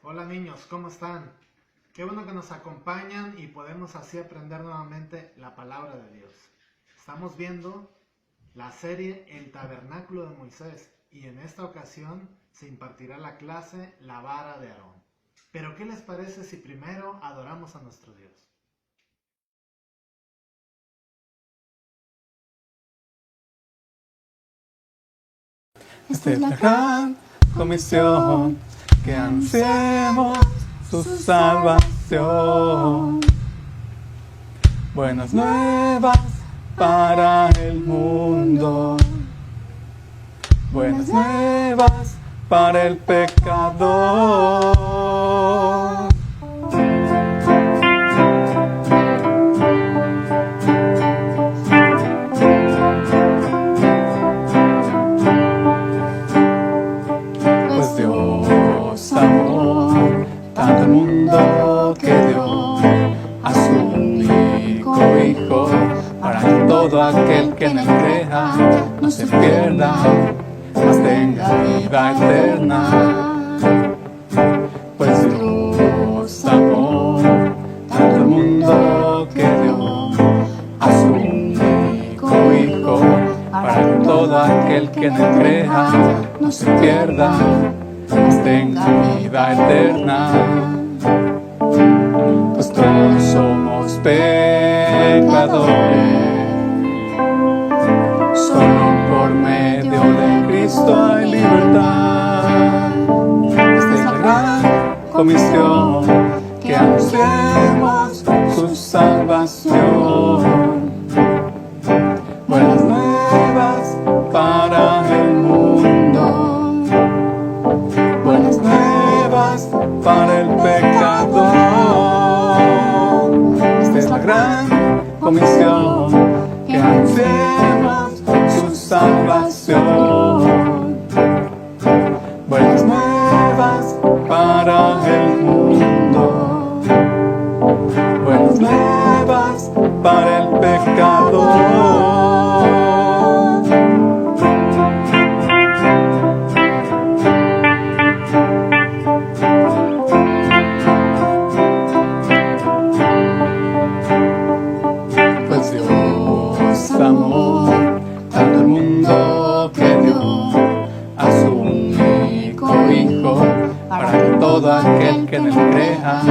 Hola niños, ¿cómo están? Qué bueno que nos acompañan y podemos así aprender nuevamente la palabra de Dios. Estamos viendo la serie El Tabernáculo de Moisés y en esta ocasión se impartirá la clase La Vara de Aarón. Pero ¿qué les parece si primero adoramos a nuestro Dios? Esta es la gran comisión, que ansiemos su salvación. Buenas nuevas para el mundo, buenas nuevas para el pecador. Pues Dios amó tanto el mundo que dio a su único Hijo, para que todo aquel que en él crea no se pierda, mas tenga vida eterna. Pues Dios amó tanto el mundo que dio a su único Hijo, para que todo aquel que en él crea no se pierda, mas tenga vida eterna. Pues todos somos pecadores, solo por medio de Cristo hay libertad. Esta es la gran comisión, que anunciemos su salvación. Buenas nuevas para el mundo, buenas nuevas para el pecador. Esta es la gran comisión, que anunciemos su salvación. Buenas nuevas para el mundo, buenas nuevas para el pecador. Pues Dios amó tanto el mundo que dio a su único Hijo, para que todo aquel que en él crea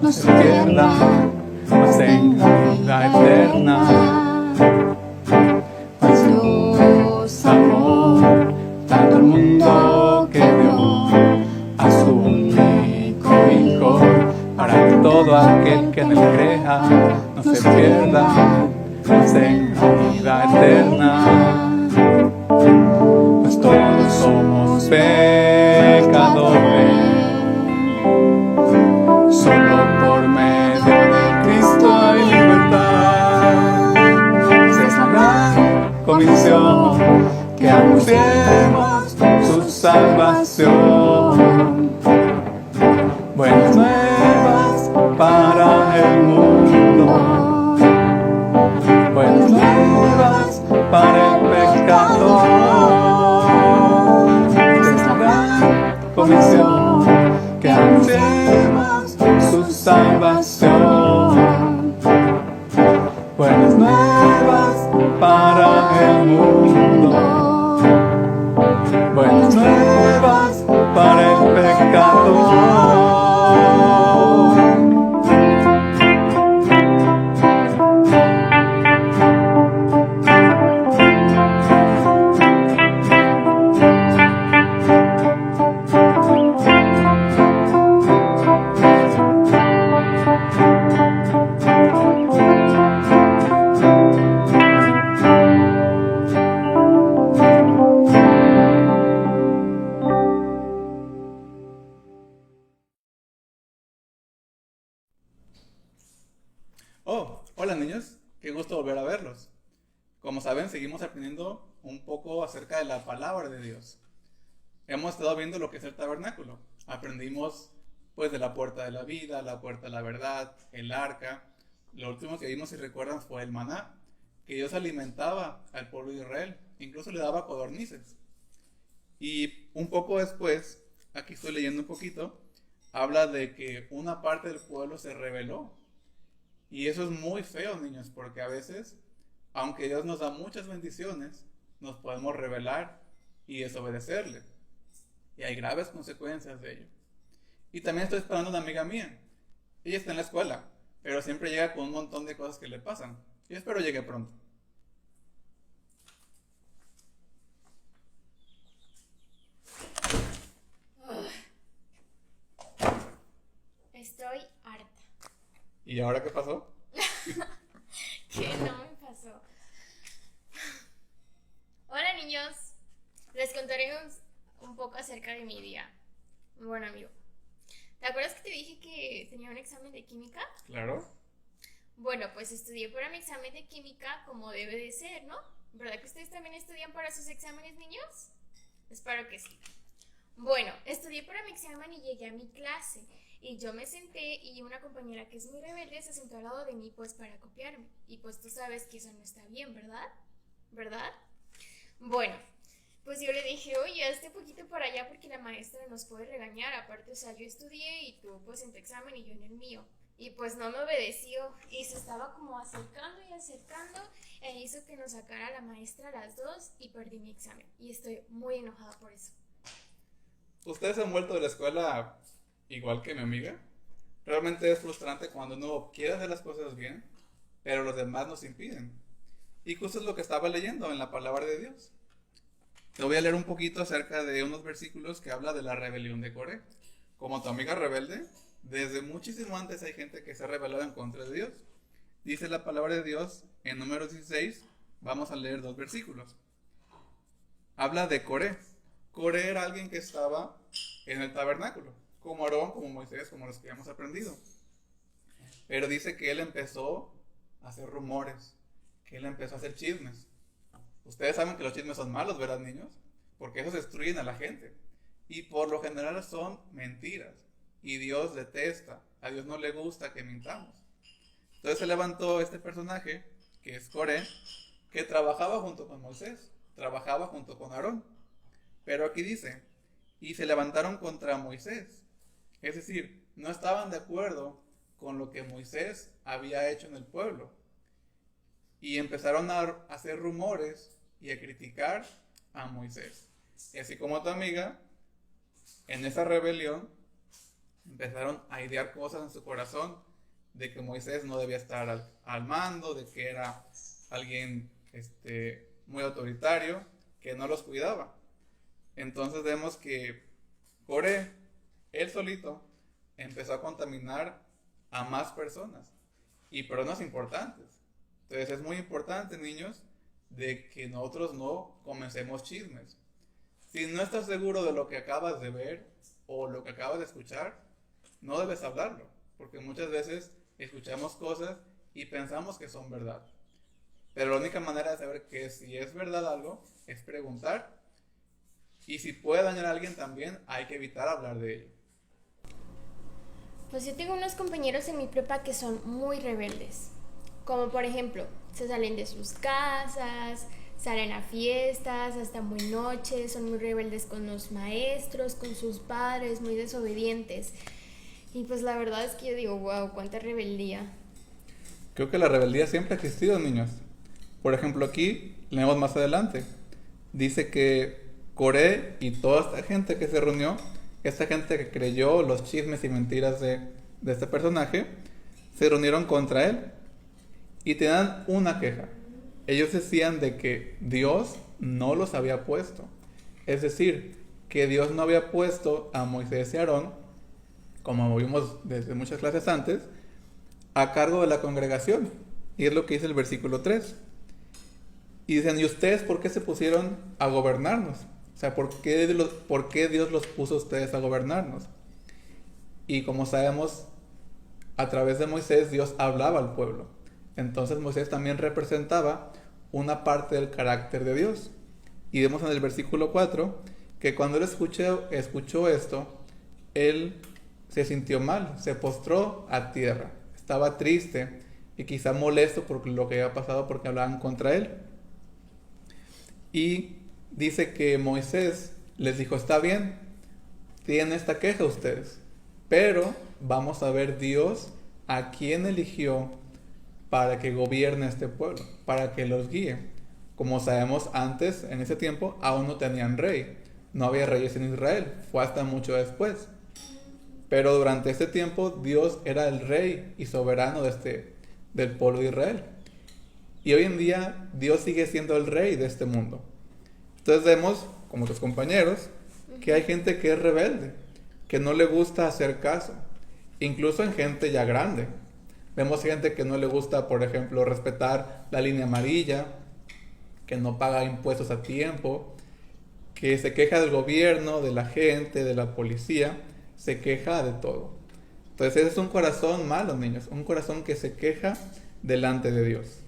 no se pierda, mas tenga vida eterna. Pues Dios amó tanto el mundo que dio a su único Hijo, para que todo aquel que en él crea no se pierda, mas tenga vida eterna. Pues todos somos pecadores, solo por medio de Cristo hay libertad. Esa es la gran comisión, que anunciemos su salvación. Buenas nuevas para el mundo, buenas nuevas para el pecador. Esta es la gran comisión, que anunciemos su salvación. Buenas nuevas para el mundo, buenas nuevas para el pecador. Hola niños, qué gusto volver a verlos. Como saben, seguimos aprendiendo un poco acerca de la palabra de Dios. Hemos estado viendo lo que es el tabernáculo. Aprendimos pues de la puerta de la vida, la puerta de la verdad, el arca. Lo último que vimos, si recuerdan, fue el maná, que Dios alimentaba al pueblo de Israel, incluso le daba codornices. Y un poco después, aquí estoy leyendo un poquito, habla de que una parte del pueblo se rebeló. Y eso es muy feo, niños, porque a veces, aunque Dios nos da muchas bendiciones, nos podemos rebelar y desobedecerle. Y hay graves consecuencias de ello. Y también estoy esperando a una amiga mía. Ella está en la escuela, pero siempre llega con un montón de cosas que le pasan. Y espero llegue pronto. Estoy harta. ¿Y ahora qué pasó? ¿Qué no me pasó? Hola niños, les contaré un poco acerca de mi día. Bueno amigo, ¿te acuerdas que te dije que tenía un examen de química? Claro. Bueno, pues estudié para mi examen de química como debe de ser, ¿no? ¿Verdad que ustedes también estudian para sus exámenes, niños? Espero que sí. Bueno, estudié para mi examen y llegué a mi clase. Y yo me senté y una compañera que es muy rebelde se sentó al lado de mí pues para copiarme. Y pues tú sabes que eso no está bien, ¿verdad? ¿Verdad? Bueno, pues yo le dije, oye, hazte un poquito para allá porque la maestra nos puede regañar. Aparte, o sea, yo estudié y tú pues en tu examen y yo en el mío. Y pues no me obedeció y se estaba como acercando y acercando e hizo que nos sacara la maestra a las dos y perdí mi examen. Y estoy muy enojada por eso. ¿Ustedes han vuelto de la escuela igual que mi amiga? Realmente es frustrante cuando uno quiere hacer las cosas bien, pero los demás nos impiden. Y justo es lo que estaba leyendo en la palabra de Dios. Te voy a leer un poquito acerca de unos versículos que habla de la rebelión de Coré. Como tu amiga rebelde, desde muchísimo antes hay gente que se ha rebelado en contra de Dios. Dice la palabra de Dios en Números 16, vamos a leer 2 versículos. Habla de Coré. Coré era alguien que estaba en el tabernáculo, como Aarón, como Moisés, como los que hemos aprendido. Pero dice que él empezó a hacer rumores, que él empezó a hacer chismes. Ustedes saben que los chismes son malos, ¿verdad, niños? Porque esos destruyen a la gente. Y por lo general son mentiras. Y Dios detesta, a Dios no le gusta que mintamos. Entonces se levantó este personaje, que es Coré, que trabajaba junto con Moisés, trabajaba junto con Aarón. Pero aquí dice, y se levantaron contra Moisés. Es decir, no estaban de acuerdo con lo que Moisés había hecho en el pueblo. Y empezaron a hacer rumores y a criticar a Moisés. Y así como tu amiga, en esa rebelión, empezaron a idear cosas en su corazón de que Moisés no debía estar al mando, de que era alguien muy autoritario, que no los cuidaba. Entonces vemos que Coré, él solito, empezó a contaminar a más personas y personas importantes. Entonces es muy importante, niños, de que nosotros no comencemos chismes. Si no estás seguro de lo que acabas de ver o lo que acabas de escuchar, no debes hablarlo, porque muchas veces escuchamos cosas y pensamos que son verdad. Pero la única manera de saber que si es verdad algo es preguntar. Y si puede dañar a alguien también, hay que evitar hablar de ello. Pues yo tengo unos compañeros en mi prepa que son muy rebeldes. Como por ejemplo, se salen de sus casas, salen a fiestas hasta muy noche, son muy rebeldes con los maestros, con sus padres, muy desobedientes. Y pues la verdad es que yo digo, wow, cuánta rebeldía. Creo que la rebeldía siempre ha existido, niños. Por ejemplo, aquí leemos más adelante. Dice que Coré y toda esta gente que se reunió, esta gente que creyó los chismes y mentiras de este personaje, se reunieron contra él y tenían una queja. Ellos decían de que Dios no los había puesto. Es decir, que Dios no había puesto a Moisés y Aarón, como vimos desde muchas clases antes, a cargo de la congregación. Y es lo que dice el versículo 3. Y dicen, ¿y ustedes por qué se pusieron a gobernarnos? O sea, ¿por qué Dios los puso a ustedes a gobernarnos? Y como sabemos, a través de Moisés Dios hablaba al pueblo. Entonces Moisés también representaba una parte del carácter de Dios. Y vemos en el versículo 4 que cuando él escuchó esto, él se sintió mal, se postró a tierra. Estaba triste y quizá molesto por lo que había pasado porque hablaban contra él. Y dice que Moisés les dijo, está bien, tienen esta queja ustedes, Pero vamos a ver Dios a quién eligió para que gobierne este pueblo, para que los guíe. Como sabemos, antes, en ese tiempo, aún no tenían rey. No había reyes en Israel, fue hasta mucho después. Pero durante este tiempo Dios era el rey y soberano del pueblo de Israel. Y hoy en día Dios sigue siendo el rey de este mundo. Entonces vemos, como tus compañeros, que hay gente que es rebelde, que no le gusta hacer caso. Incluso en gente ya grande. Vemos gente que no le gusta, por ejemplo, respetar la línea amarilla, que no paga impuestos a tiempo, que se queja del gobierno, de la gente, de la policía, se queja de todo. Entonces ese es un corazón malo, niños, un corazón que se queja delante de Dios.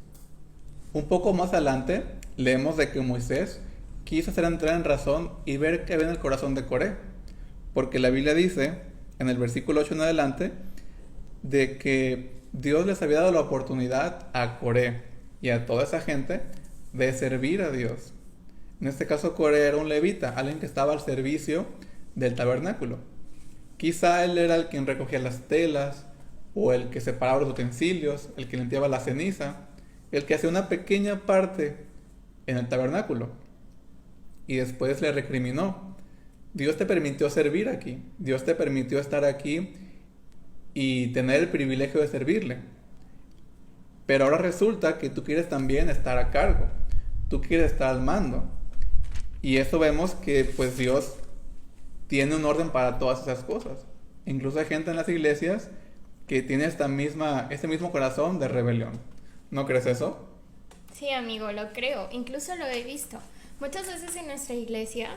Un poco más adelante leemos de que Moisés quiso hacer entrar en razón y ver qué había en el corazón de Coré, porque la Biblia dice, en el versículo 8 en adelante, de que Dios les había dado la oportunidad a Coré y a toda esa gente de servir a Dios. En este caso Coré era un levita, alguien que estaba al servicio del tabernáculo. Quizá él era el quien recogía las telas, o el que separaba los utensilios, el que limpiaba la ceniza, el que hacía una pequeña parte en el tabernáculo. Y después le recriminó: Dios te permitió servir aquí, Dios te permitió estar aquí y tener el privilegio de servirle. Pero ahora resulta que tú quieres también estar a cargo, tú quieres estar al mando. Y eso vemos que pues Dios tiene un orden para todas esas cosas. Incluso hay gente en las iglesias que tiene este mismo corazón de rebelión. ¿No crees eso? Sí, amigo, lo creo. Incluso lo he visto. Muchas veces en nuestra iglesia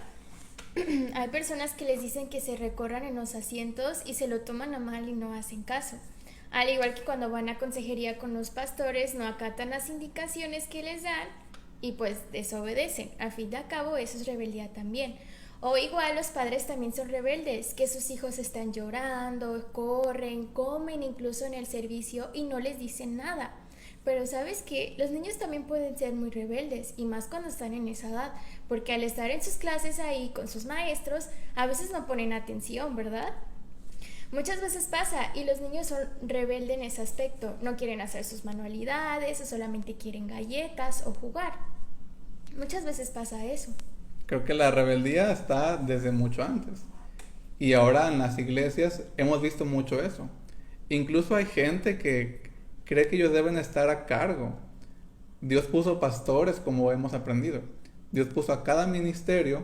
hay personas que les dicen que se recorran en los asientos y se lo toman a mal y no hacen caso. Al igual que cuando van a consejería con los pastores, no acatan las indicaciones que les dan y pues desobedecen. Al fin de cabo, eso es rebeldía también. O igual los padres también son rebeldes, que sus hijos están llorando, corren, comen incluso en el servicio y no les dicen nada. Pero ¿sabes qué? Los niños también pueden ser muy rebeldes, y más cuando están en esa edad, porque al estar en sus clases ahí con sus maestros, a veces no ponen atención, ¿verdad? Muchas veces pasa, y los niños son rebeldes en ese aspecto. No quieren hacer sus manualidades, o solamente quieren galletas o jugar. Muchas veces pasa eso. Creo que la rebeldía está desde mucho antes. Y ahora en las iglesias hemos visto mucho eso. Incluso hay gente que cree que ellos deben estar a cargo. Dios puso pastores, como hemos aprendido. Dios puso a cada ministerio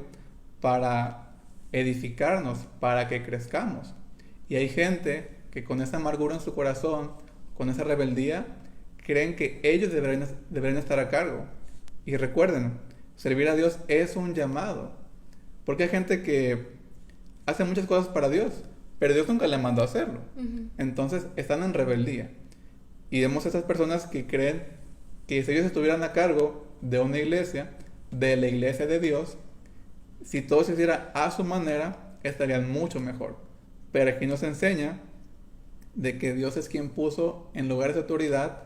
para edificarnos, para que crezcamos. Y hay gente que con esa amargura en su corazón, con esa rebeldía, creen que ellos deberían estar a cargo. Y recuerden, servir a Dios es un llamado. Porque hay gente que hace muchas cosas para Dios, pero Dios nunca le mandó a hacerlo. Entonces están en rebeldía. Y vemos a esas personas que creen que si ellos estuvieran a cargo de una iglesia, de la iglesia de Dios, si todo se hiciera a su manera, estarían mucho mejor. Pero aquí nos enseña de que Dios es quien puso en lugares de autoridad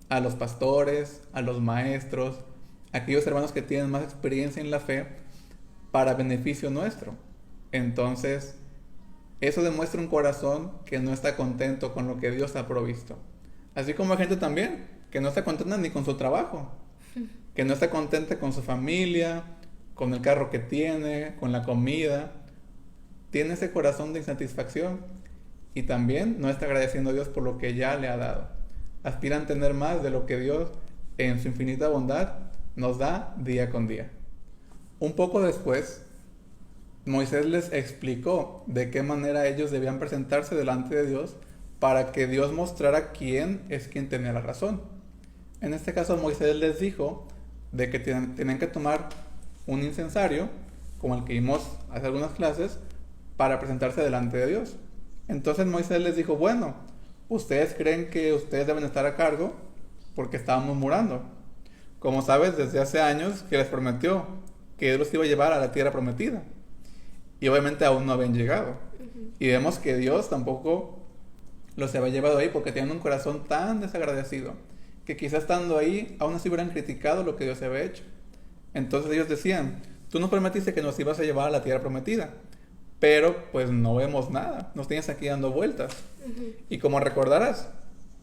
a los pastores, a los maestros, a aquellos hermanos que tienen más experiencia en la fe, para beneficio nuestro. Entonces, eso demuestra un corazón que no está contento con lo que Dios ha provisto. Así como hay gente también que no está contenta ni con su trabajo, que no está contenta con su familia, con el carro que tiene, con la comida. Tiene ese corazón de insatisfacción y también no está agradeciendo a Dios por lo que ya le ha dado. Aspiran a tener más de lo que Dios, en su infinita bondad, nos da día con día. Un poco después, Moisés les explicó de qué manera ellos debían presentarse delante de Dios para que Dios mostrara quién es quien tenía la razón. En este caso, Moisés les dijo de que tenían que tomar un incensario, como el que vimos hace algunas clases, para presentarse delante de Dios. Entonces Moisés les dijo: bueno, ustedes creen que ustedes deben estar a cargo porque estaban murmurando. Como sabes, desde hace años que les prometió que Dios los iba a llevar a la tierra prometida. Y obviamente aún no habían llegado. Y vemos que Dios tampoco los había llevado ahí porque tenían un corazón tan desagradecido que quizás estando ahí aún así hubieran criticado lo que Dios había hecho. Entonces ellos decían: tú nos prometiste que nos ibas a llevar a la tierra prometida, pero pues no vemos nada, nos tienes aquí dando vueltas. Y como recordarás,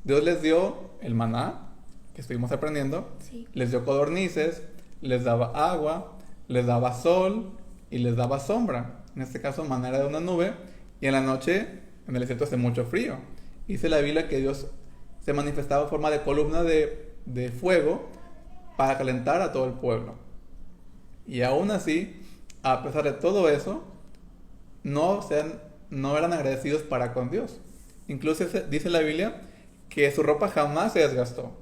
Dios les dio el maná, que estuvimos aprendiendo, Sí. les dio codornices, les daba agua, les daba sol y les daba sombra. En este caso, maná era de una nube, y en la noche en el desierto hace mucho frío. Dice la Biblia que Dios se manifestaba en forma de columna de fuego para calentar a todo el pueblo. Y aún así, a pesar de todo eso, no eran agradecidos para con Dios. Incluso dice la Biblia que su ropa jamás se desgastó.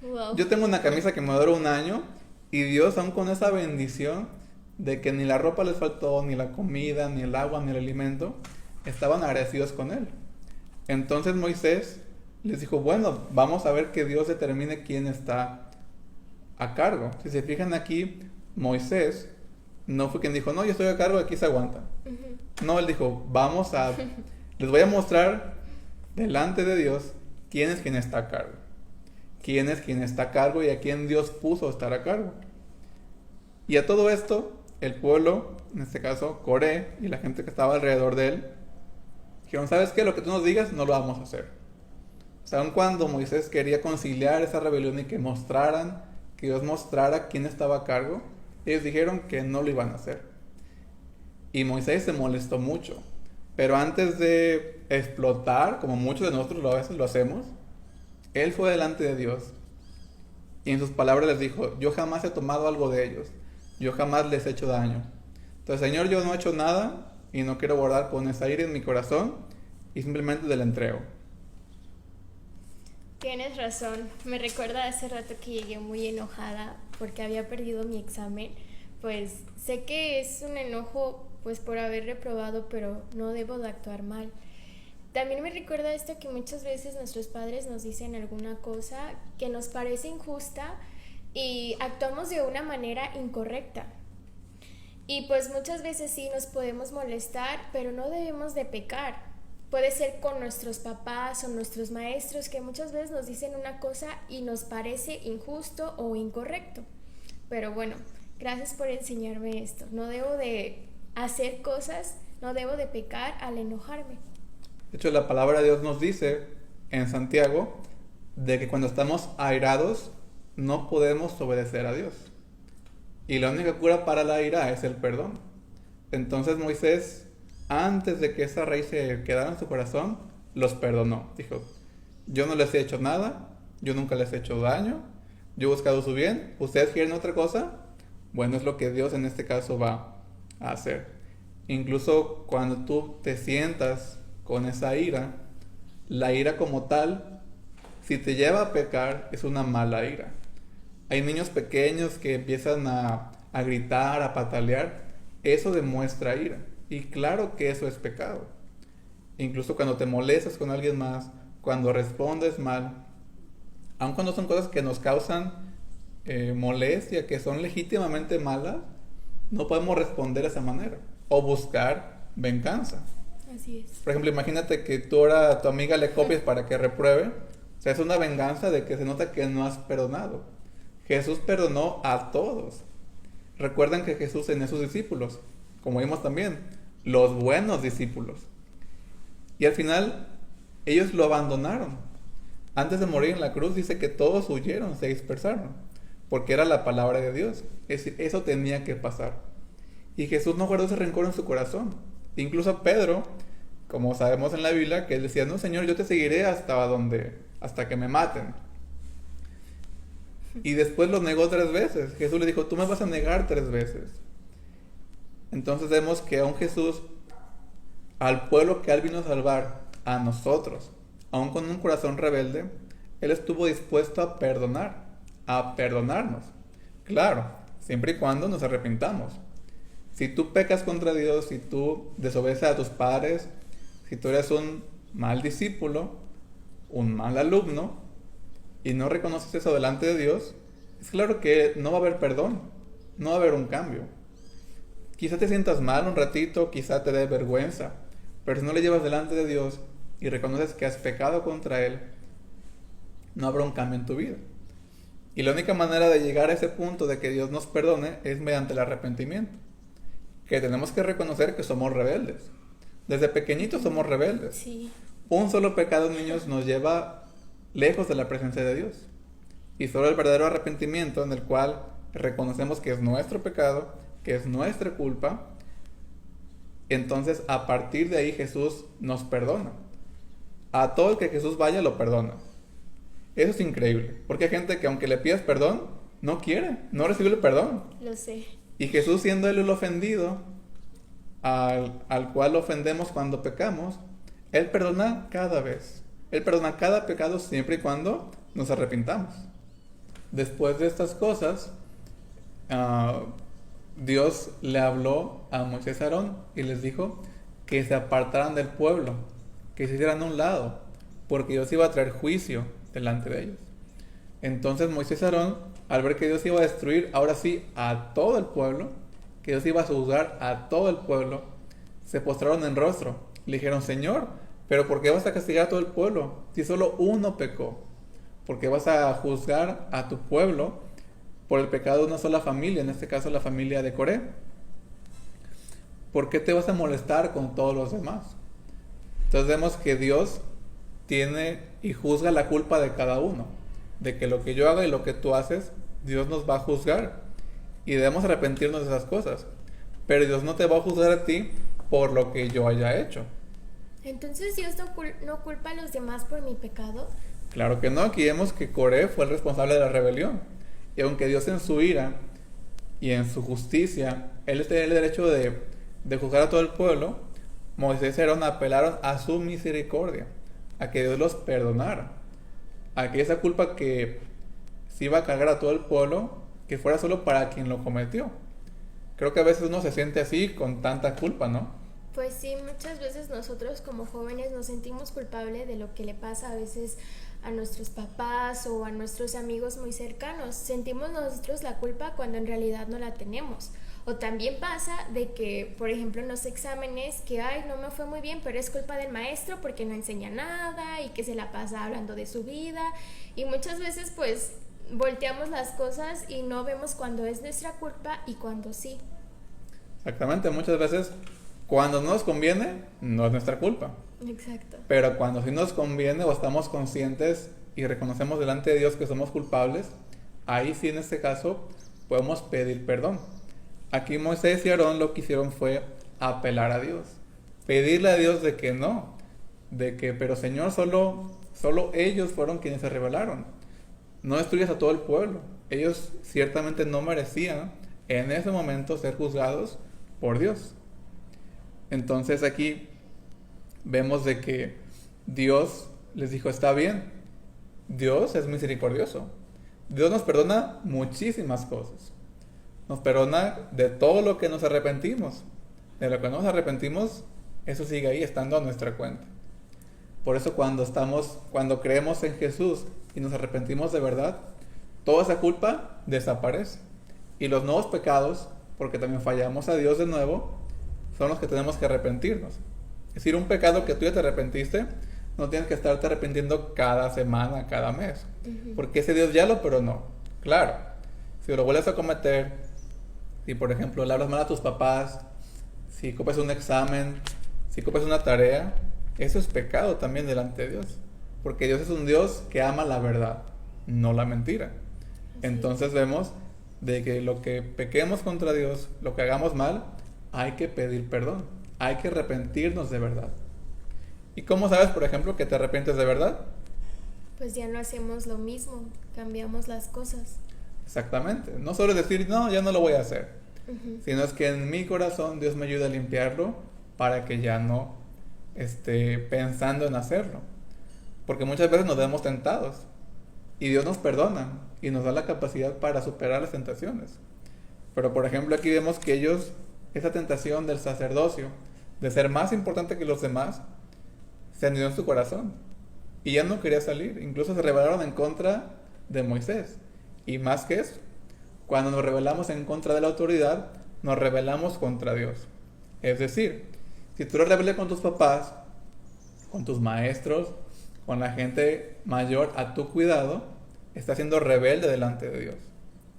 Wow. Yo tengo una camisa que me duró un año y Dios, aún con esa bendición de que ni la ropa les faltó, ni la comida, ni el agua, ni el alimento, estaban agradecidos con Él. Entonces Moisés les dijo, bueno, vamos a ver que Dios determine quién está a cargo. Si se fijan aquí, Moisés no fue quien dijo, no, yo estoy a cargo, aquí se aguanta. No, él dijo, les voy a mostrar delante de Dios quién es quien está a cargo. Quién es quien está a cargo y a quién Dios puso a estar a cargo. Y a todo esto, el pueblo, en este caso Coré y la gente que estaba alrededor de él, dijeron, ¿sabes qué? Lo que tú nos digas no lo vamos a hacer. O sea, aun cuando Moisés quería conciliar esa rebelión y que Dios mostrara quién estaba a cargo, ellos dijeron que no lo iban a hacer. Y Moisés se molestó mucho. Pero antes de explotar, como muchos de nosotros a veces lo hacemos, él fue delante de Dios. Y en sus palabras les dijo, yo jamás he tomado algo de ellos. Yo jamás les he hecho daño. Entonces, Señor, yo no he hecho nada y no quiero guardar con esa ira en mi corazón y simplemente te la entrego. Tienes razón. Me recuerda hace rato que llegué muy enojada porque había perdido mi examen. Pues sé que es un enojo pues por haber reprobado, pero no debo de actuar mal. También me recuerda esto que muchas veces nuestros padres nos dicen alguna cosa que nos parece injusta y actuamos de una manera incorrecta. Y pues muchas veces sí nos podemos molestar, pero no debemos de pecar. Puede ser con nuestros papás o nuestros maestros que muchas veces nos dicen una cosa y nos parece injusto o incorrecto. Pero bueno, gracias por enseñarme esto. No debo de hacer cosas, no debo de pecar al enojarme. De hecho, la palabra de Dios nos dice en Santiago de que cuando estamos airados no podemos obedecer a Dios. Y la única cura para la ira es el perdón. Entonces Moisés, antes de que esa raíz se quedara en su corazón, los perdonó. Dijo, yo no les he hecho nada, yo nunca les he hecho daño, yo he buscado su bien, ¿ustedes quieren otra cosa? Bueno, es lo que Dios en este caso va a hacer. Incluso cuando tú te sientas con esa ira, la ira como tal, si te lleva a pecar, es una mala ira. Hay niños pequeños que empiezan a gritar, a patalear, eso demuestra ira. Y claro que eso es pecado. Incluso cuando te molestas con alguien más, cuando respondes mal, aun cuando son cosas que nos causan molestia, que son legítimamente malas, no podemos responder de esa manera o buscar venganza. Así es. Por ejemplo, imagínate que tú ahora a tu amiga le copies para que repruebe. O sea, es una venganza de que se nota que no has perdonado. Jesús perdonó a todos. Recuerden que Jesús tenía sus discípulos, como vimos también, los buenos discípulos. Y al final, ellos lo abandonaron. Antes de morir en la cruz, dice que todos huyeron, se dispersaron, porque era la palabra de Dios. Es decir, eso tenía que pasar. Y Jesús no guardó ese rencor en su corazón. Incluso Pedro, como sabemos en la Biblia, que él decía, no, Señor, yo te seguiré hasta que me maten. Y después lo negó 3 veces. Jesús le dijo, tú me vas a negar 3 veces. Entonces vemos que aún Jesús, al pueblo que él vino a salvar, a nosotros, aún con un corazón rebelde, él estuvo dispuesto a perdonarnos. Claro, siempre y cuando nos arrepintamos. Si tú pecas contra Dios, si tú desobedeces a tus padres, si tú eres un mal discípulo, un mal alumno, y no reconoces eso delante de Dios, es claro que no va a haber perdón, no va a haber un cambio. Quizá te sientas mal un ratito, quizá te dé vergüenza, pero si no le llevas delante de Dios y reconoces que has pecado contra Él, no habrá un cambio en tu vida. Y la única manera de llegar a ese punto de que Dios nos perdone es mediante el arrepentimiento. que tenemos que reconocer que somos rebeldes. Desde pequeñitos somos rebeldes. Sí. Un solo pecado, niños, nos lleva lejos de la presencia de Dios. Y solo el verdadero arrepentimiento, en el cual reconocemos que es nuestro pecado, que es nuestra culpa, entonces a partir de ahí Jesús nos perdona. A todo el que Jesús vaya lo perdona. Eso es increíble, porque hay gente que aunque le pidas perdón, no quiere, no recibe el perdón. Lo sé. Y Jesús, siendo Él el ofendido, al cual ofendemos cuando pecamos, Él perdona cada vez. Él perdona cada pecado siempre y cuando nos arrepintamos. Después de estas cosas, Dios le habló a Moisés y a Aarón y les dijo que se apartaran del pueblo, que se hicieran a un lado, porque Dios iba a traer juicio delante de ellos. Entonces Moisés y Aarón, al ver que Dios iba a destruir ahora sí a todo el pueblo, que Dios iba a juzgar a todo el pueblo, se postraron en rostro. Le dijeron: Señor, ¿pero por qué vas a castigar a todo el pueblo si solo uno pecó? ¿Por qué vas a juzgar a tu pueblo por el pecado de una sola familia, en este caso la familia de Coré? ¿Por qué te vas a molestar con todos los demás? Entonces vemos que Dios tiene y juzga la culpa de cada uno, de que lo que yo haga y lo que tú haces, Dios nos va a juzgar y debemos arrepentirnos de esas cosas. Pero Dios no te va a juzgar a ti por lo que yo haya hecho. Entonces Dios no culpa a los demás por mi pecado. Claro que no. Aquí vemos que Coré fue el responsable de la rebelión. Y aunque Dios en su ira y en su justicia, Él tenía el derecho de juzgar a todo el pueblo, Moisés y Aarón apelaron a su misericordia, a que Dios los perdonara, a que esa culpa que se iba a cargar a todo el pueblo, que fuera solo para quien lo cometió. Creo que a veces uno se siente así con tanta culpa, ¿no? Pues sí, muchas veces nosotros como jóvenes nos sentimos culpables de lo que le pasa a veces a nuestros papás o a nuestros amigos muy cercanos. Sentimos nosotros la culpa cuando en realidad no la tenemos. O también pasa de que, por ejemplo, en los exámenes, que ay, no me fue muy bien, pero es culpa del maestro porque no enseña nada y que se la pasa hablando de su vida. Y muchas veces pues volteamos las cosas y no vemos cuando es nuestra culpa y cuando sí. Exactamente, muchas veces cuando no nos conviene, no es nuestra culpa. Exacto. Pero cuando sí nos conviene o estamos conscientes y reconocemos delante de Dios que somos culpables, ahí sí en este caso podemos pedir perdón. Aquí Moisés y Aarón lo que hicieron fue apelar a Dios, pedirle a Dios de que no, de que, pero Señor, solo ellos fueron quienes se rebelaron. No destruyas a todo el pueblo. Ellos ciertamente no merecían en ese momento ser juzgados por Dios. Entonces aquí vemos de que Dios les dijo: está bien, Dios es misericordioso. Dios nos perdona muchísimas cosas. Nos perdona de todo lo que nos arrepentimos. De lo que no nos arrepentimos, eso sigue ahí estando a nuestra cuenta. Por eso cuando creemos en Jesús y nos arrepentimos de verdad, toda esa culpa desaparece. Y los nuevos pecados, porque también fallamos a Dios de nuevo, son los que tenemos que arrepentirnos. Es decir, un pecado que tú ya te arrepentiste, no tienes que estarte arrepintiendo cada semana, cada mes. Porque ese Dios ya lo perdonó. Claro, si lo vuelves a cometer, si por ejemplo le hablas mal a tus papás, si copias un examen, si copias una tarea, eso es pecado también delante de Dios. Porque Dios es un Dios que ama la verdad, no la mentira. Entonces vemos de que lo que pequemos contra Dios, lo que hagamos mal, hay que pedir perdón, hay que arrepentirnos de verdad. ¿Y cómo sabes, por ejemplo, que te arrepientes de verdad? Pues ya no hacemos lo mismo, cambiamos las cosas. Exactamente, no solo decir, no, ya no lo voy a hacer, sino es que en mi corazón Dios me ayuda a limpiarlo para que ya no esté pensando en hacerlo. Porque muchas veces nos vemos tentados y Dios nos perdona y nos da la capacidad para superar las tentaciones. Pero por ejemplo aquí vemos que ellos, esa tentación del sacerdocio, de ser más importante que los demás, se anidó en su corazón y ya no quería salir. Incluso se rebelaron en contra de Moisés. Y más que eso, cuando nos rebelamos en contra de la autoridad, nos rebelamos contra Dios. Es decir, si tú eres rebelde con tus papás, con tus maestros, con la gente mayor a tu cuidado, estás siendo rebelde delante de Dios.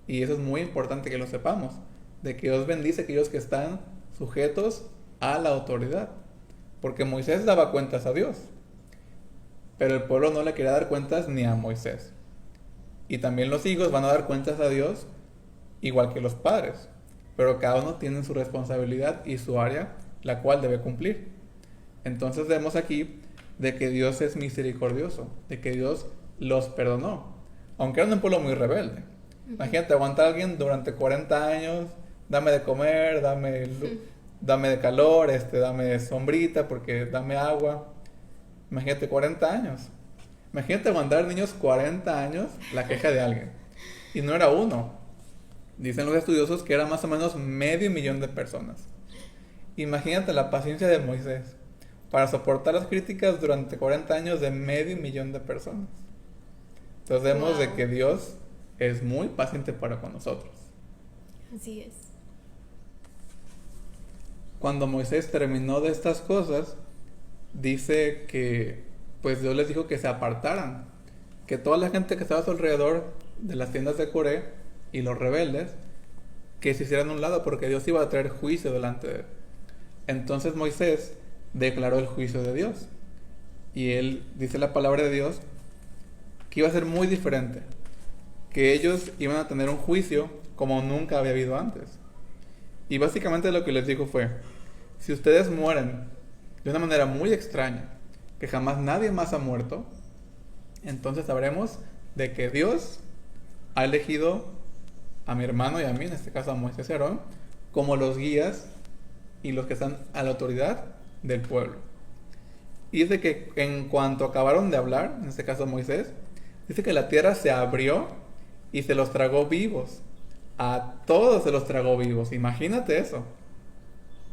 Y eso es muy importante que lo sepamos, de que Dios bendice a aquellos que están sujetos a la autoridad. Porque Moisés daba cuentas a Dios, pero el pueblo no le quería dar cuentas ni a Moisés. Y también los hijos van a dar cuentas a Dios igual que los padres, pero cada uno tiene su responsabilidad y su área, la cual debe cumplir. Entonces vemos aquí de que Dios es misericordioso, de que Dios los perdonó, aunque eran un pueblo muy rebelde. Imagínate aguantar a alguien durante 40 años, dame de comer, dame de calor, dame sombrita, porque dame agua. Imagínate 40 años. Imagínate aguantar niños 40 años la queja de alguien. Y no era uno. Dicen los estudiosos que era más o menos 500,000 de personas. Imagínate la paciencia de Moisés para soportar las críticas durante 40 años de 500,000 de personas. Entonces vemos de que Dios es muy paciente para con nosotros. Así es. Cuando Moisés terminó de estas cosas, dice que pues Dios les dijo que se apartaran, que toda la gente que estaba a su alrededor de las tiendas de Coré y los rebeldes, que se hicieran a un lado porque Dios iba a traer juicio delante de él. Entonces Moisés declaró el juicio de Dios, y él dice la palabra de Dios que iba a ser muy diferente, que ellos iban a tener un juicio como nunca había habido antes. Y básicamente lo que les dijo fue: si ustedes mueren de una manera muy extraña, que jamás nadie más ha muerto, entonces sabremos de que Dios ha elegido a mi hermano y a mí, en este caso a Moisés y Aarón, como los guías y los que están a la autoridad del pueblo. Y dice que en cuanto acabaron de hablar, en este caso Moisés, dice que la tierra se abrió y se los tragó vivos. A todos se los tragó vivos. Imagínate eso.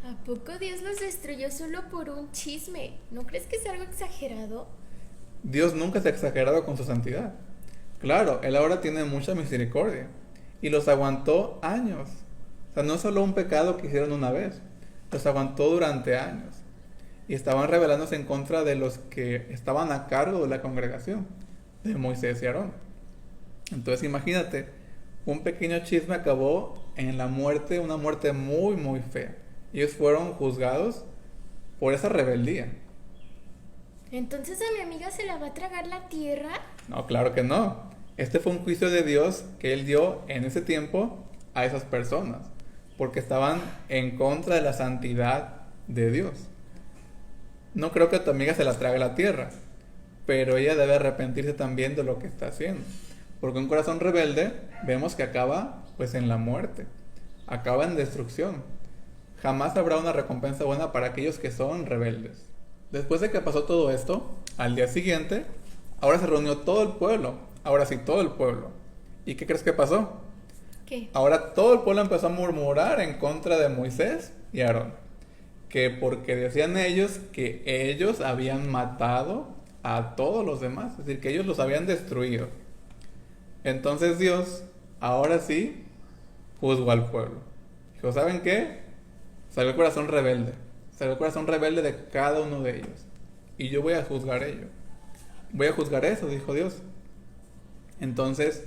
¿A poco Dios los destruyó solo por un chisme? ¿No crees que es algo exagerado? Dios nunca se ha exagerado con su santidad. Claro, Él ahora tiene mucha misericordia y los aguantó años. O sea, no es solo un pecado que hicieron una vez, los aguantó durante años. Y estaban rebelándose en contra de los que estaban a cargo de la congregación, de Moisés y Aarón. Entonces imagínate, un pequeño chisme acabó en la muerte, una muerte muy muy fea. Ellos fueron juzgados por esa rebeldía. ¿Entonces a mi amiga se la va a tragar la tierra? No, claro que no. Este fue un juicio de Dios que Él dio en ese tiempo a esas personas, porque estaban en contra de la santidad de Dios. No creo que a tu amiga se la trague la tierra, pero ella debe arrepentirse también de lo que está haciendo, porque un corazón rebelde vemos que acaba pues en la muerte, acaba en destrucción. Jamás habrá una recompensa buena para aquellos que son rebeldes. Después de que pasó todo esto, al día siguiente, ahora se reunió todo el pueblo. Ahora sí, todo el pueblo. ¿Y qué crees que pasó? ¿Qué? Ahora todo el pueblo empezó a murmurar en contra de Moisés y Aarón. Que porque decían ellos que ellos habían matado a todos los demás. Es decir, que ellos los habían destruido. Entonces Dios, ahora sí, juzgó al pueblo. Dijo, ¿saben qué? Salió el corazón rebelde. Salió el corazón rebelde de cada uno de ellos. Y yo voy a juzgar ello. Voy a juzgar eso, dijo Dios. Entonces,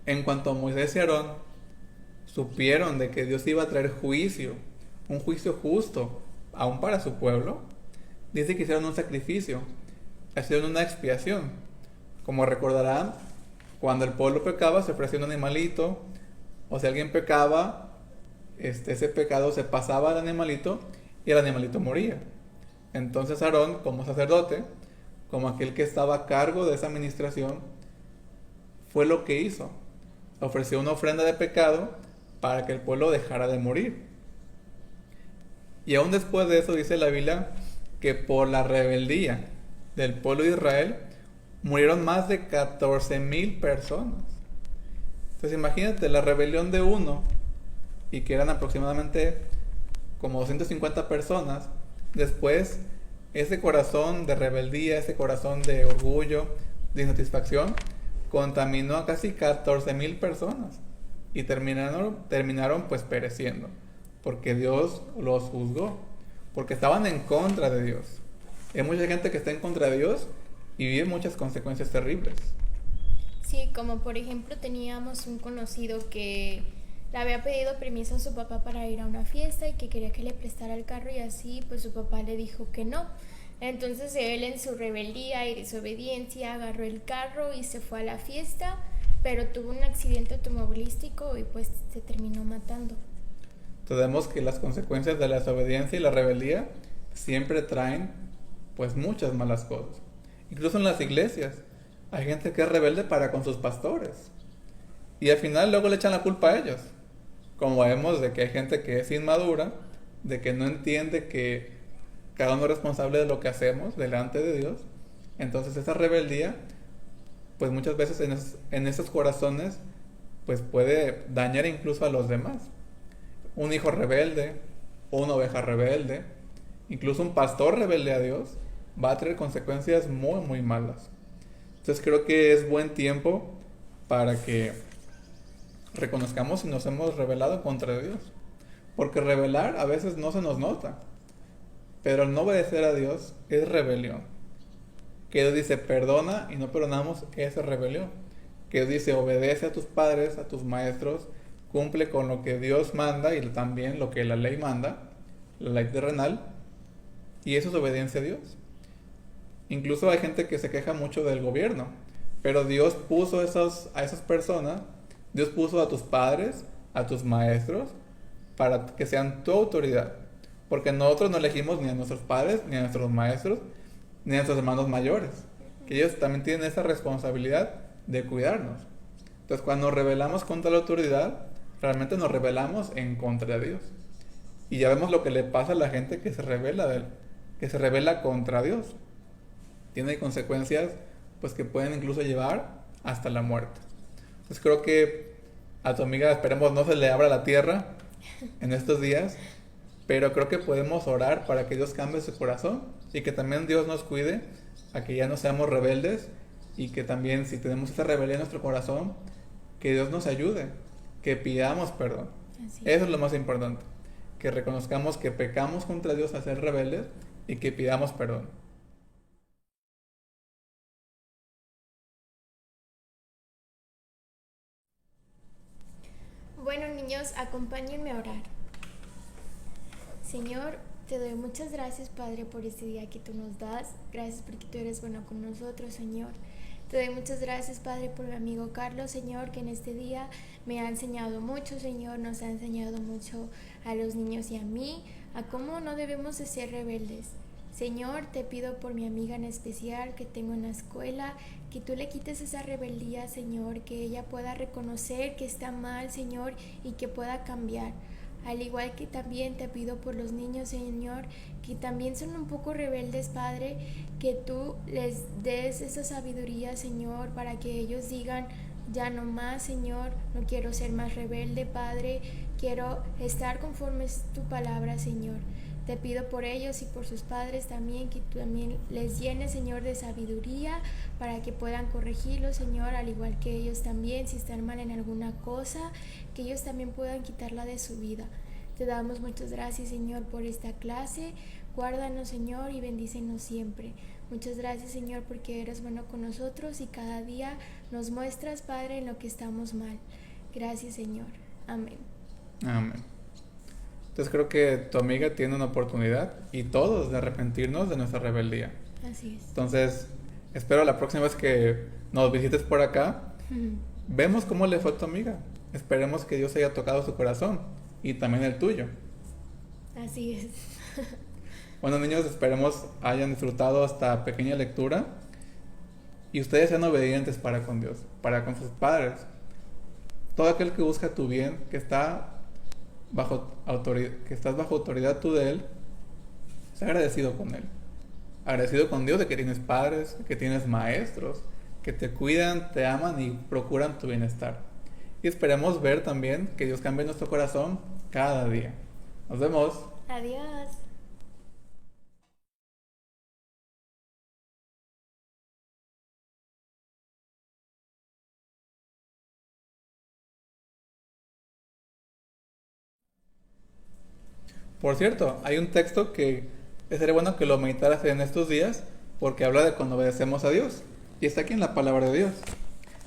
en cuanto a Moisés y Aarón supieron de que Dios iba a traer juicio, un juicio justo, aún para su pueblo, dice que hicieron un sacrificio, hicieron una expiación. Como recordarán, cuando el pueblo pecaba se ofrecía un animalito, o si alguien pecaba, ese pecado se pasaba al animalito y el animalito moría. Entonces Aarón, como sacerdote, como aquel que estaba a cargo de esa administración, fue lo que hizo. Ofreció una ofrenda de pecado para que el pueblo dejara de morir. Y aún después de eso dice la Biblia que por la rebeldía del pueblo de Israel murieron más de 14,000 personas. Entonces imagínate la rebelión de uno, y que eran aproximadamente como 250 personas. Después ese corazón de rebeldía, ese corazón de orgullo, de insatisfacción, contaminó a casi 14,000 personas y terminaron pues pereciendo, porque Dios los juzgó, porque estaban en contra de Dios. Hay mucha gente que está en contra de Dios y vive muchas consecuencias terribles. Sí, como por ejemplo teníamos un conocido que Le había pedido permiso a su papá para ir a una fiesta y que quería que le prestara el carro y así pues su papá le dijo que no. Entonces él en su rebeldía y desobediencia agarró el carro y se fue a la fiesta, pero tuvo un accidente automovilístico y pues se terminó matando. Entonces vemos que las consecuencias de la desobediencia y la rebeldía siempre traen pues muchas malas cosas. Incluso en las iglesias hay gente que es rebelde para con sus pastores y al final luego le echan la culpa a ellos. Como vemos de que hay gente que es inmadura, de que no entiende que cada uno es responsable de lo que hacemos delante de Dios. Entonces esa rebeldía pues muchas veces en esos corazones pues puede dañar incluso a los demás. Un hijo rebelde o una oveja rebelde, incluso un pastor rebelde a Dios, va a traer consecuencias muy muy malas. Entonces creo que es buen tiempo para que reconozcamos si nos hemos rebelado contra Dios. Porque rebelar a veces no se nos nota, pero el no obedecer a Dios es rebelión. Que Dios dice perdona y no perdonamos, esa es rebelión. Que Dios dice obedece a tus padres, a tus maestros, cumple con lo que Dios manda y también lo que la ley manda, la ley terrenal, y eso es obediencia a Dios. Incluso hay gente que se queja mucho del gobierno, pero Dios puso a esas personas, Dios puso a tus padres, a tus maestros, para que sean tu autoridad. Porque nosotros no elegimos ni a nuestros padres, ni a nuestros maestros, ni a nuestros hermanos mayores. Que ellos también tienen esa responsabilidad de cuidarnos. Entonces cuando nos rebelamos contra la autoridad, realmente nos rebelamos en contra de Dios. Y ya vemos lo que le pasa a la gente que se rebela contra Dios. Tiene consecuencias pues que pueden incluso llevar hasta la muerte. Entonces creo que a tu amiga esperemos no se le abra la tierra en estos días, pero creo que podemos orar para que Dios cambie su corazón y que también Dios nos cuide a que ya no seamos rebeldes y que también si tenemos esa rebelión en nuestro corazón, que Dios nos ayude, que pidamos perdón. Eso es lo más importante, que reconozcamos que pecamos contra Dios al ser rebeldes y que pidamos perdón. Bueno, niños, acompáñenme a orar. Señor, te doy muchas gracias, Padre, por este día que tú nos das. Gracias porque tú eres bueno con nosotros, Señor. Te doy muchas gracias, Padre, por mi amigo Carlos, Señor, que en este día me ha enseñado mucho, Señor. Nos ha enseñado mucho a los niños y a mí, a cómo no debemos de ser rebeldes. Señor, te pido por mi amiga en especial que tengo en la escuela, que tú le quites esa rebeldía, Señor, que ella pueda reconocer que está mal, Señor, y que pueda cambiar. Al igual que también te pido por los niños, Señor, que también son un poco rebeldes, Padre, que tú les des esa sabiduría, Señor, para que ellos digan, ya no más, Señor, no quiero ser más rebelde, Padre, quiero estar conforme a tu palabra, Señor. Te pido por ellos y por sus padres también, que tú también les llenes, Señor, de sabiduría para que puedan corregirlos, Señor, al igual que ellos también, si están mal en alguna cosa, que ellos también puedan quitarla de su vida. Te damos muchas gracias, Señor, por esta clase. Guárdanos, Señor, y bendícenos siempre. Muchas gracias, Señor, porque eres bueno con nosotros y cada día nos muestras, Padre, en lo que estamos mal. Gracias, Señor. Amén. Amén. Entonces creo que tu amiga tiene una oportunidad y todos de arrepentirnos de nuestra rebeldía. Así es. Entonces espero la próxima vez que nos visites por acá, vemos cómo le fue a tu amiga. Esperemos que Dios haya tocado su corazón y también el tuyo. Así es. Bueno, niños, esperemos hayan disfrutado esta pequeña lectura y ustedes sean obedientes para con Dios, para con sus padres. Todo aquel que busca tu bien, que está que estás bajo autoridad tú de Él, sé agradecido con Él. Agradecido con Dios de que tienes padres, que tienes maestros, que te cuidan, te aman y procuran tu bienestar. Y esperemos ver también que Dios cambie nuestro corazón cada día. Nos vemos. Adiós. Por cierto, hay un texto que sería bueno que lo meditaras en estos días porque habla de cuando obedecemos a Dios. Y está aquí en la palabra de Dios.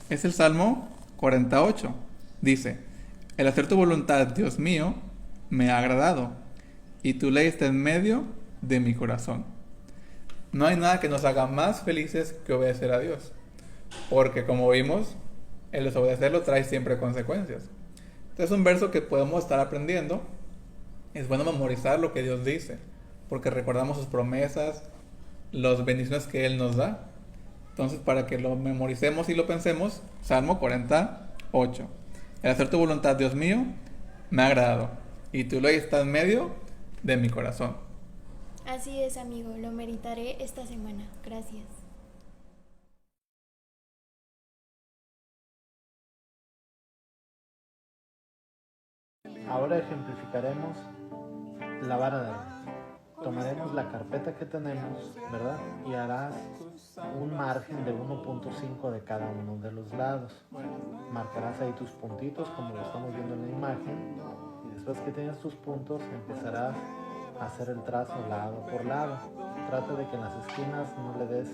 Es el Salmo 48. Dice, El hacer tu voluntad, Dios mío, me ha agradado, y tu ley está en medio de mi corazón. No hay nada que nos haga más felices que obedecer a Dios, porque como vimos, el desobedecerlo trae siempre consecuencias. Este es un verso que podemos estar aprendiendo. Es bueno memorizar lo que Dios dice, porque recordamos sus promesas, las bendiciones que Él nos da. Entonces, para que lo memoricemos y lo pensemos, Salmo 48. El hacer tu voluntad, Dios mío, me ha agradado, y tu ley está en medio de mi corazón. Así es, amigo, lo meditaré esta semana. Gracias. Ahora ejemplificaremos la vara de Aarón. Tomaremos la carpeta que tenemos, ¿verdad? Y harás un margen de 1.5 de cada uno de los lados. Marcarás ahí tus puntitos como lo estamos viendo en la imagen. Y después que tengas tus puntos, empezarás a hacer el trazo lado por lado. Trata de que en las esquinas no le des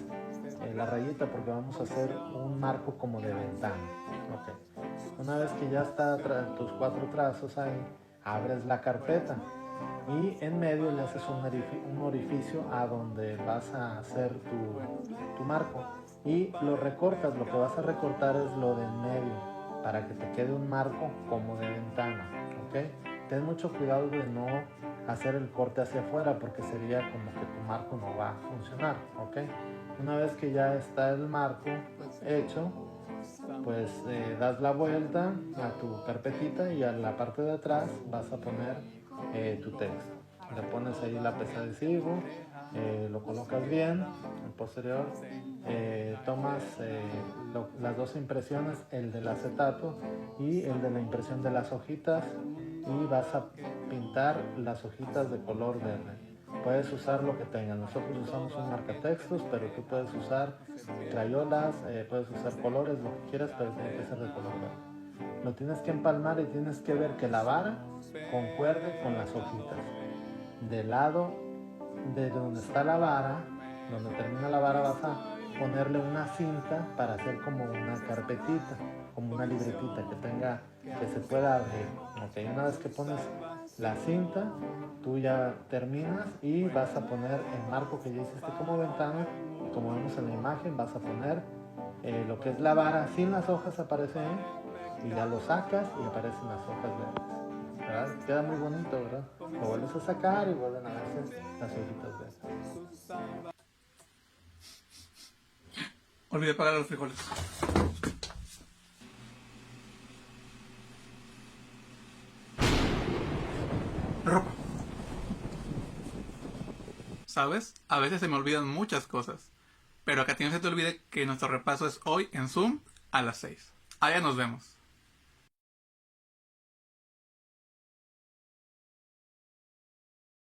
la rayita porque vamos a hacer un marco como de ventana. Okay. Una vez que ya está tus 4 trazos ahí, abres la carpeta y en medio le haces un orificio a donde vas a hacer tu marco y lo recortas. Lo que vas a recortar es lo de en medio para que te quede un marco como de ventana. ¿Okay? Ten mucho cuidado de no hacer el corte hacia afuera porque sería como que tu marco no va a funcionar. ¿Okay? Una vez que ya está el marco hecho, pues das la vuelta a tu carpetita y a la parte de atrás vas a poner tu texto. Le pones ahí lápiz adhesivo, lo colocas bien, en posterior tomas las dos impresiones, el del acetato y el de la impresión de las hojitas, y vas a pintar las hojitas de color verde. Puedes usar lo que tengas. Nosotros usamos un marcatextos, pero tú puedes usar crayolas, puedes usar colores, lo que quieras, pero tiene que ser de color verde. Lo tienes que empalmar y tienes que ver que la vara concuerde con las hojitas. Del lado de donde está la vara, donde termina la vara, vas a ponerle una cinta para hacer como una carpetita, como una libretita que se pueda abrir. Okay. Una vez que pones la cinta, tú ya terminas y vas a poner el marco que ya hiciste como ventana, y como vemos en la imagen vas a poner lo que es la vara sin las hojas, aparece ahí, y ya lo sacas y aparecen las hojas verdes, ¿verdad? Queda muy bonito, ¿verdad? Lo vuelves a sacar y vuelven a verse las hojitas verdes. Olvidé pagar los frijoles. Ropa. ¿Sabes? A veces se me olvidan muchas cosas. Pero que a ti no se te olvide que nuestro repaso es hoy en Zoom a las 6. Allá nos vemos.